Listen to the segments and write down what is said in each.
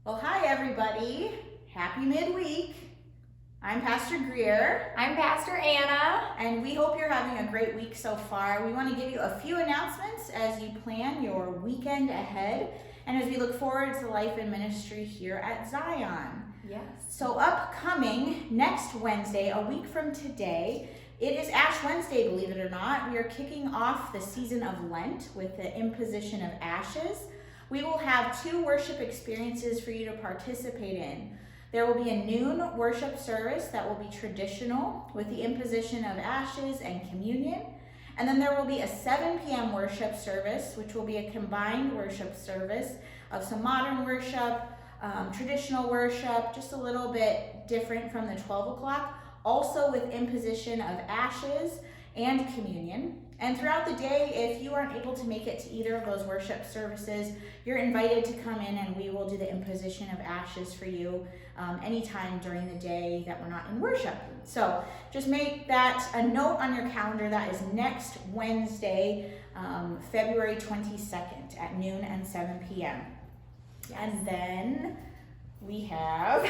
Well, hi everybody. Happy midweek. I'm Pastor Greer. I'm Pastor Anna. And we hope you're having a great week so far. We want to give you a few announcements as you plan your weekend ahead and as we look forward to life and ministry here at Zion. Yes. So upcoming next Wednesday, a week from today, it is Ash Wednesday, believe it or not. We are kicking off the season of Lent with the imposition of ashes. We will have 2 worship experiences for you to participate in. There will be a noon worship service that will be traditional with the imposition of ashes and communion. And then there will be a 7 p.m. worship service, which will be a combined worship service of some modern worship, traditional worship, just a little bit different from the 12 o'clock, also with imposition of ashes and communion. And throughout the day, if you aren't able to make it to either of those worship services, you're invited to come in and we will do the imposition of ashes for you anytime during the day that we're not in worship. So just make that a note on your calendar. That is next Wednesday, February 22nd at noon and 7 p.m. Yes. And then we have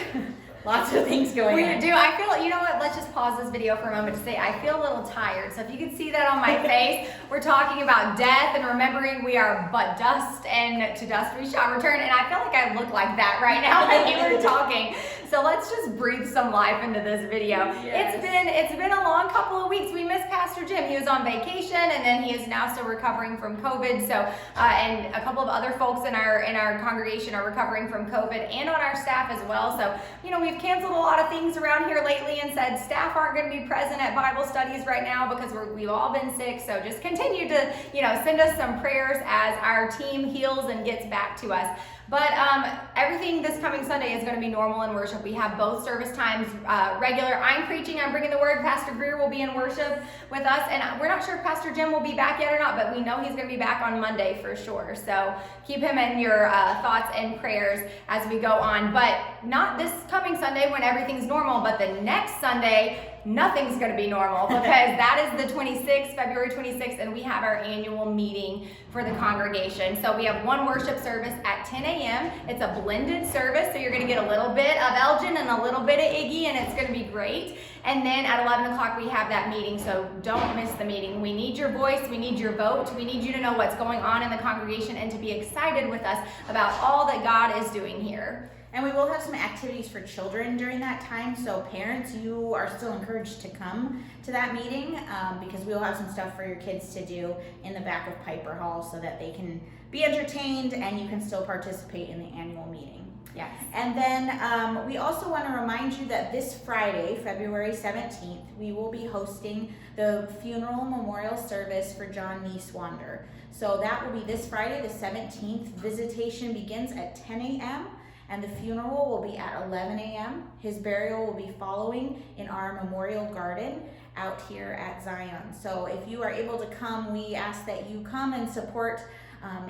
lots of things going on. We do. I feel, you know what, let's just pause this video for a moment to say I feel a little tired. So if you can see that on my face, we're talking about death and remembering we are but dust, and to dust we shall return. And I feel like I look like that right now when you were talking. So let's just breathe some life into this video. Yes. It's been a long couple of weeks. We missed Pastor Jim. He was on vacation, and then he is now still recovering from COVID. So and a couple of other folks in our congregation are recovering from COVID, and on our staff as well. So we've canceled a lot of things around here lately and said staff aren't going to be present at Bible studies right now because we've all been sick. So just continue to send us some prayers as our team heals and gets back to us. But everything this coming Sunday is going to be normal in worship. We have both service times regular. I'm preaching, I'm bringing the word. Pastor Greer will be in worship with us. And we're not sure if Pastor Jim will be back yet or not, but we know he's going to be back on Monday for sure. So keep him in your thoughts and prayers as we go on. But not this coming Sunday when everything's normal, but the next Sunday, nothing's going to be normal because that is the 26th, February 26th, and we have our annual meeting for the congregation. So we have one worship service at 10 a.m. It's a blended service, so you're going to get a little bit of Elgin and a little bit of Iggy, and it's going to be great. And then at 11 o'clock, we have that meeting, so don't miss the meeting. We need your voice. We need your vote. We need you to know what's going on in the congregation and to be excited with us about all that God is doing here. And we will have some activities for children during that time, so parents, you are still encouraged to come to that meeting because we will have some stuff for your kids to do in the back of Piper Hall so that they can be entertained and you can still participate in the annual meeting. Yes. And then we also want to remind you that this Friday, February 17th, we will be hosting the funeral memorial service for John Nieswander. So that will be this Friday, the 17th. Visitation begins at 10 a.m. and the funeral will be at 11 a.m. His burial will be following in our memorial garden out here at Zion. So if you are able to come, we ask that you come and support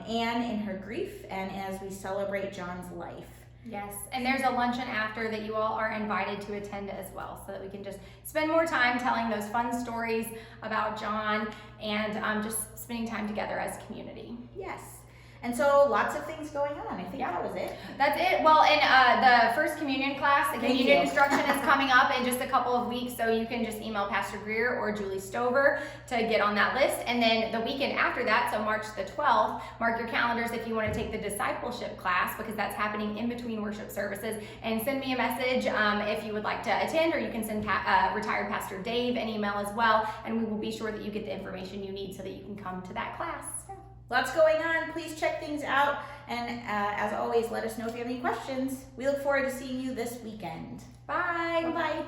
Anne in her grief and as we celebrate John's life. Yes, and there's a luncheon after that you all are invited to attend as well so that we can just spend more time telling those fun stories about John and just spending time together as a community. Yes. And so lots of things going on. I think that was it. That's it. Well, in the first communion class, the communion instruction is coming up in just a couple of weeks, so you can just email Pastor Greer or Julie Stover to get on that list. And then the weekend after that, so March the 12th, mark your calendars if you want to take the Discipleship class because that's happening in between worship services. And send me a message if you would like to attend, or you can send retired Pastor Dave an email as well, and we will be sure that you get the information you need so that you can come to that class. Lots going on. Please check things out. And as always, let us know if you have any questions. We look forward to seeing you this weekend. Bye. Bye-bye.